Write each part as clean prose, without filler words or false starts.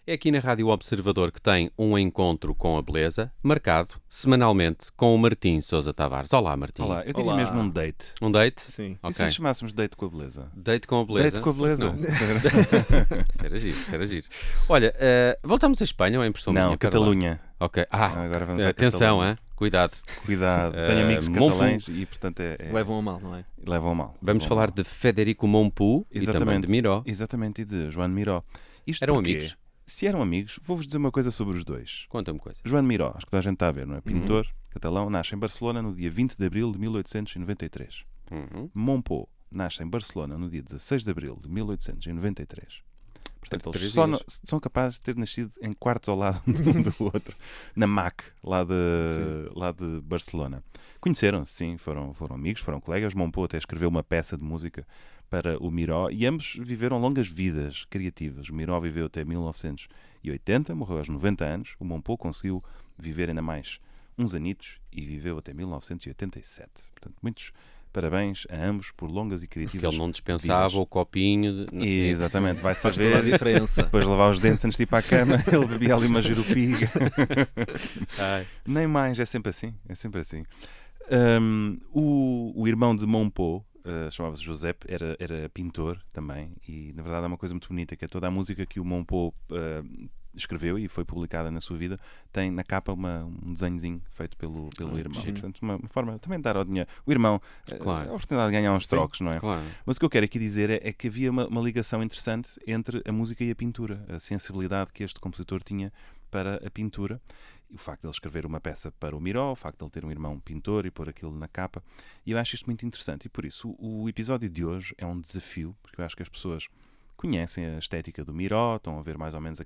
É aqui na Rádio Observador que tem um encontro com a beleza, marcado semanalmente com o Martim Sousa Tavares. Olá, Martim. Olá, eu diria mesmo um date. Um date? Sim. E se lhe chamássemos date com a beleza? Date com a beleza? Date com a beleza? Não. Isso era giro, isso era giro. Olha, voltamos à Espanha ou é impressão minha? Não, Espera lá. Catalunha. Ok. Agora vamos à Atenção, Catalunha. cuidado. Cuidado, tenho amigos Montpou. catalães e portanto Levam a mal, não é? levam a mal. Vamos Levam a falar mal. de Federico Montpou e também de Miró. Exatamente, e de Joan Miró. Isto Eram porquê? amigos? Se eram amigos, vou-vos dizer uma coisa sobre os dois. Conta-me coisas. Joan Miró, acho que toda a gente está a ver, não é? Pintor catalão, nasce em Barcelona no dia 20 de abril de 1893. Uhum. Montpou nasce em Barcelona no dia 16 de abril de 1893. Portanto, Três eles só dias. são capazes de ter nascido em quartos ao lado um do outro, na MAC, lá de Barcelona. Conheceram-se, sim, foram amigos, foram colegas. Montpou até escreveu uma peça de música para o Miró e ambos viveram longas vidas criativas. O Miró viveu até 1980, morreu aos 90 anos. O Montpou conseguiu viver ainda mais uns anitos e viveu até 1987. Portanto, muitos parabéns a ambos por longas e Porque criativas ele não dispensava vidas. o copinho. Exatamente, vai Faz toda a saber. diferença. Depois de lavar os dentes antes de ir para a cama, ele bebia ali uma jerupiga. Ai. Nem mais, é sempre assim. É sempre assim. O irmão de Montpou, chamava-se Josep, era pintor também. E na verdade é uma coisa muito bonita, que é toda a música que o Montpou escreveu e foi publicada na sua vida, tem na capa um desenhozinho feito pelo irmão. giro. Portanto, uma forma também de dar ao dinheiro. O irmão, Claro. a oportunidade de ganhar uns trocos, não é? Claro. Mas o que eu quero aqui dizer é que havia uma ligação interessante entre a música e a pintura, a sensibilidade que este compositor tinha para a pintura, e o facto de ele escrever uma peça para o Miró, o facto de ele ter um irmão pintor e pôr aquilo na capa, e eu acho isto muito interessante. E por isso o episódio de hoje é um desafio, porque eu acho que as pessoas conhecem a estética do Miró, estão a ver mais ou menos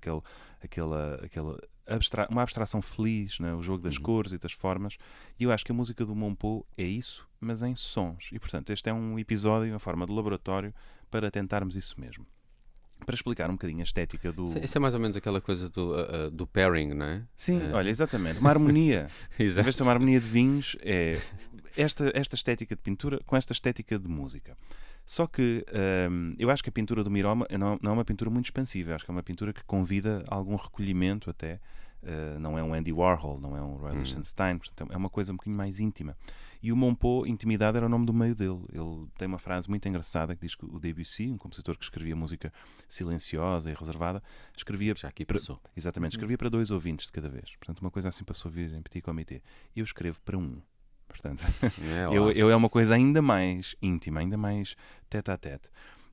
uma abstração feliz, né? O jogo das cores e das formas, e eu acho que a música do Montpou é isso, mas em sons. E portanto este é um episódio, uma forma de laboratório para tentarmos isso mesmo. Para explicar um bocadinho a estética do... Isso é mais ou menos aquela coisa do pairing, não é? Sim, olha, exatamente, uma harmonia. Em vez de ser uma harmonia de vinhos, é esta estética de pintura com esta estética de música. Só que eu acho que a pintura do Miró não é uma pintura muito expansiva. Eu acho que é uma pintura que convida a algum recolhimento até. Não é um Andy Warhol, não é um Roy Lichtenstein. Portanto, é uma coisa um bocadinho mais íntima. E o Montpou, intimidade, era o nome do meio dele. Ele tem uma frase muito engraçada que diz que o Debussy, um compositor que escrevia música silenciosa e reservada, escrevia... Já aqui passou. Exatamente, escrevia para 2 ouvintes de cada vez. Portanto, uma coisa assim para se ouvir em petit comité. Eu escrevo para um. Portanto, eu é uma coisa ainda mais íntima, ainda mais tete-a-tete.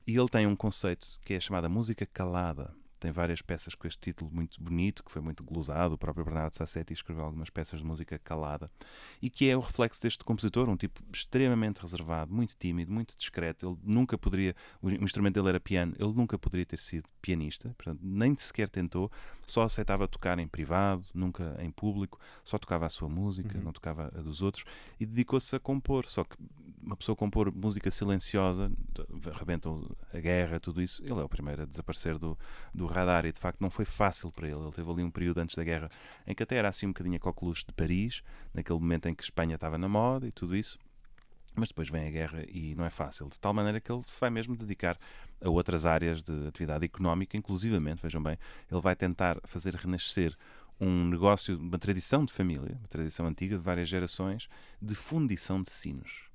E ele tem um conceito que é chamado música calada. Tem várias peças com este título muito bonito, que foi muito glosado. O próprio Bernardo Sassetti escreveu algumas peças de música calada. E que é o reflexo deste compositor, um tipo extremamente reservado, muito tímido, muito discreto. Ele nunca poderia... O instrumento dele era piano. Ele nunca poderia ter sido pianista. Portanto, nem sequer tentou. Só aceitava tocar em privado, nunca em público. Só tocava a sua música, não tocava a dos outros. E dedicou-se a compor. Só que uma pessoa compor música silenciosa, rebenta a guerra, tudo isso, ele é o primeiro a desaparecer do radar, e de facto não foi fácil para ele. Ele teve ali um período antes da guerra em que até era assim um bocadinho a coqueluche de Paris, naquele momento em que Espanha estava na moda e tudo isso, mas depois vem a guerra e não é fácil, de tal maneira que ele se vai mesmo dedicar a outras áreas de atividade económica, inclusivamente, vejam bem, ele vai tentar fazer renascer um negócio, uma tradição de família, uma tradição antiga de várias gerações, de fundição de sinos.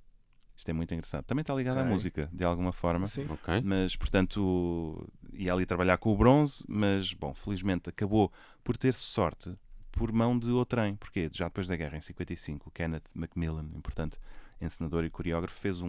Isto é muito engraçado. Também está ligado à música, de alguma forma. Sim. Ok. Mas, portanto, ia ali trabalhar com o bronze, mas, bom, felizmente acabou por ter sorte por mão de outrem. Porque já depois da guerra, em 55, o Kenneth Macmillan, importante encenador e coreógrafo, faz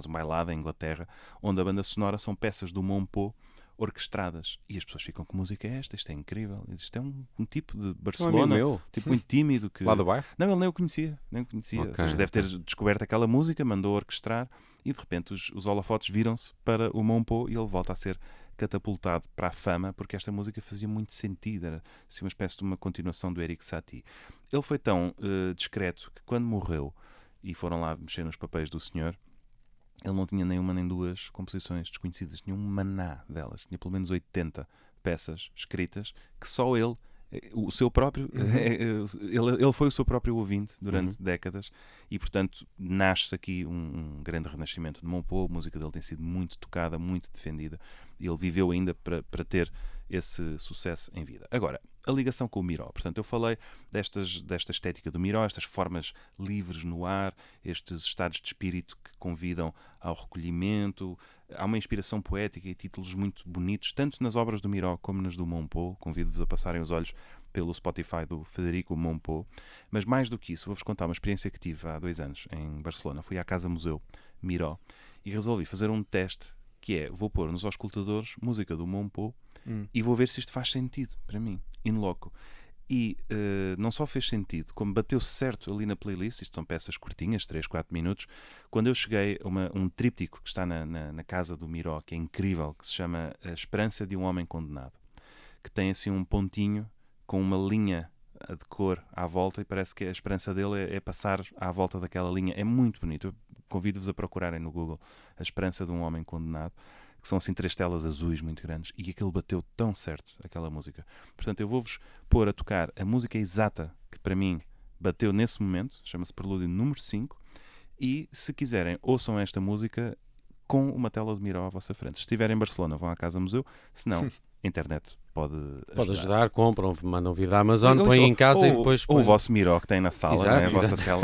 um bailado em Inglaterra, onde a banda sonora são peças do Montpou orquestradas. E as pessoas ficam, que música é esta? Isto é incrível. Isto é um tipo de Barcelona, meu. tipo muito tímido. Que... Lá do bairro? Não, ele nem o conhecia. Ok, Ou seja, deve ter descoberto aquela música, mandou orquestrar e de repente os holofotes viram-se para o Montpou e ele volta a ser catapultado para a fama, porque esta música fazia muito sentido, era assim uma espécie de uma continuação do Erik Satie. Ele foi tão discreto que quando morreu e foram lá mexer nos papéis do senhor, ele não tinha nenhuma nem duas composições desconhecidas, tinha um maná delas, tinha pelo menos 80 peças escritas que só ele, o seu próprio, ele foi o seu próprio ouvinte durante décadas e, portanto, nasce aqui um grande renascimento de Montpou. A música dele tem sido muito tocada, muito defendida. Ele viveu ainda para ter esse sucesso em vida. Agora, a ligação com o Miró. Portanto, eu falei desta estética do Miró, estas formas livres no ar, estes estados de espírito que convidam ao recolhimento. Há uma inspiração poética e títulos muito bonitos, tanto nas obras do Miró como nas do Monpó. Convido-vos a passarem os olhos pelo Spotify do Federico Monpó. Mas mais do que isso, vou-vos contar uma experiência que tive há 2 anos em Barcelona. Fui à Casa Museu Miró e resolvi fazer um teste que é, vou pôr nos auscultadores música do Monpó e vou ver se isto faz sentido para mim, in loco. E não só fez sentido, como bateu certo ali na playlist. Isto são peças curtinhas, 3, 4 minutos. Quando eu cheguei a um tríptico que está na casa do Miró, que é incrível, que se chama A Esperança de um Homem Condenado, que tem assim um pontinho com uma linha de cor à volta, e parece que a esperança dele é passar à volta daquela linha. É muito bonito. Eu convido-vos a procurarem no Google A Esperança de um Homem Condenado, que são assim 3 telas azuis muito grandes, e aquilo bateu tão certo, aquela música. Portanto, eu vou-vos pôr a tocar a música exata que para mim bateu nesse momento, chama-se Prelúdio número 5, e se quiserem, ouçam esta música com uma tela de Miró à vossa frente. Se estiverem em Barcelona, vão à Casa Museu, se não, a internet pode ajudar, compram, mandam vir da Amazon, põem em casa e depois... Ou o vosso Miró que tem na sala, exato, né? A vossa tela.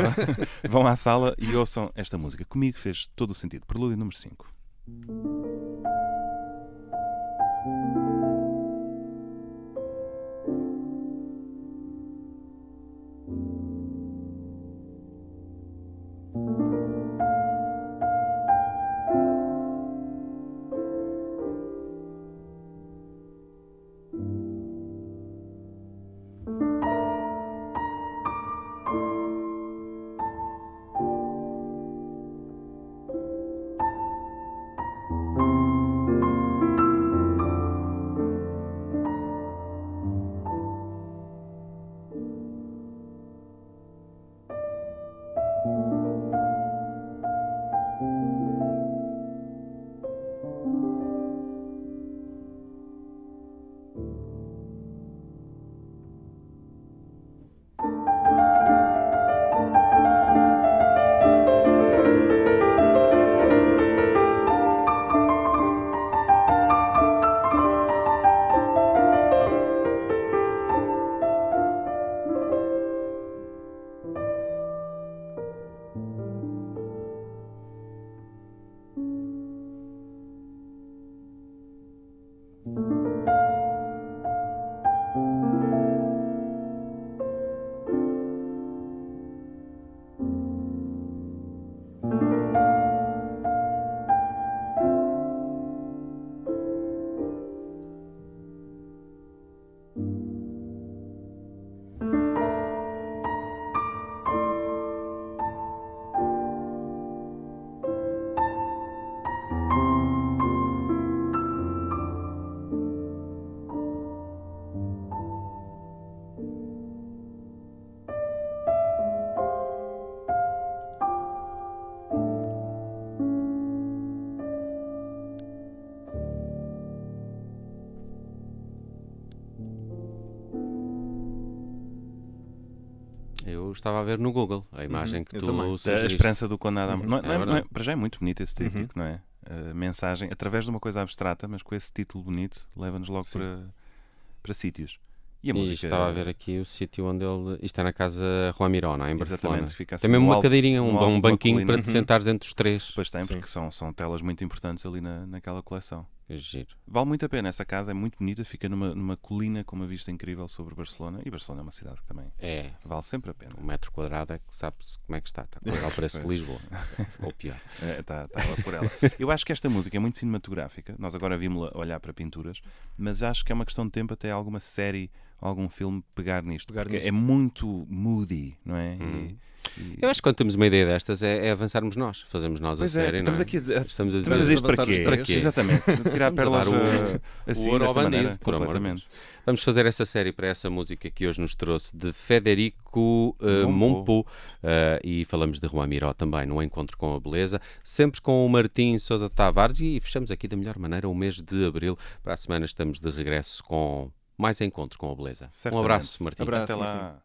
Vão à sala e ouçam esta música. Comigo fez todo o sentido. Prelúdio número 5. Eu estava a ver no Google a imagem que tu sugeriste. A Esperança do Condenado. Para já é muito bonito esse tríptico, não é? A mensagem, através de uma coisa abstrata, mas com esse título bonito, leva-nos logo para sítios. E a música... estava a ver aqui o sítio onde ele... Isto é na casa Juan Miró, não é? Em Barcelona. Exatamente. Fica assim tem mesmo uma alto, cadeirinha, um banquinho para te sentares entre os 3. Pois tem, porque são telas muito importantes ali naquela coleção. Giro. Vale muito a pena. Essa casa é muito bonita, fica numa colina com uma vista incrível sobre Barcelona. E Barcelona é uma cidade que também vale sempre a pena. Um metro quadrado é que sabe-se como é que está. Está quase ao preço de Lisboa. Ou pior. Está lá por ela. Eu acho que esta música é muito cinematográfica. Nós agora vimos-la olhar para pinturas, mas acho que é uma questão de tempo até alguma série, algum filme pegar nisto. Porque é muito moody, não é? Eu acho que quando temos uma ideia destas é avançarmos nós, fazemos nós a série. Estamos não é? aqui a dizer, estamos a dizer isto para quê? Exatamente. Tirar pérolas assim, o ouro ao desta bandido, maneira, completamente. Vamos fazer essa série para essa música que hoje nos trouxe de Federico Monpó, e falamos de Juan Miró também no Encontro com a Beleza, sempre com o Martim Sousa Tavares, e fechamos aqui da melhor maneira o mês de Abril. Para a semana estamos de regresso com mais Encontro com a Beleza. Certamente. Um abraço, Martim. Até lá.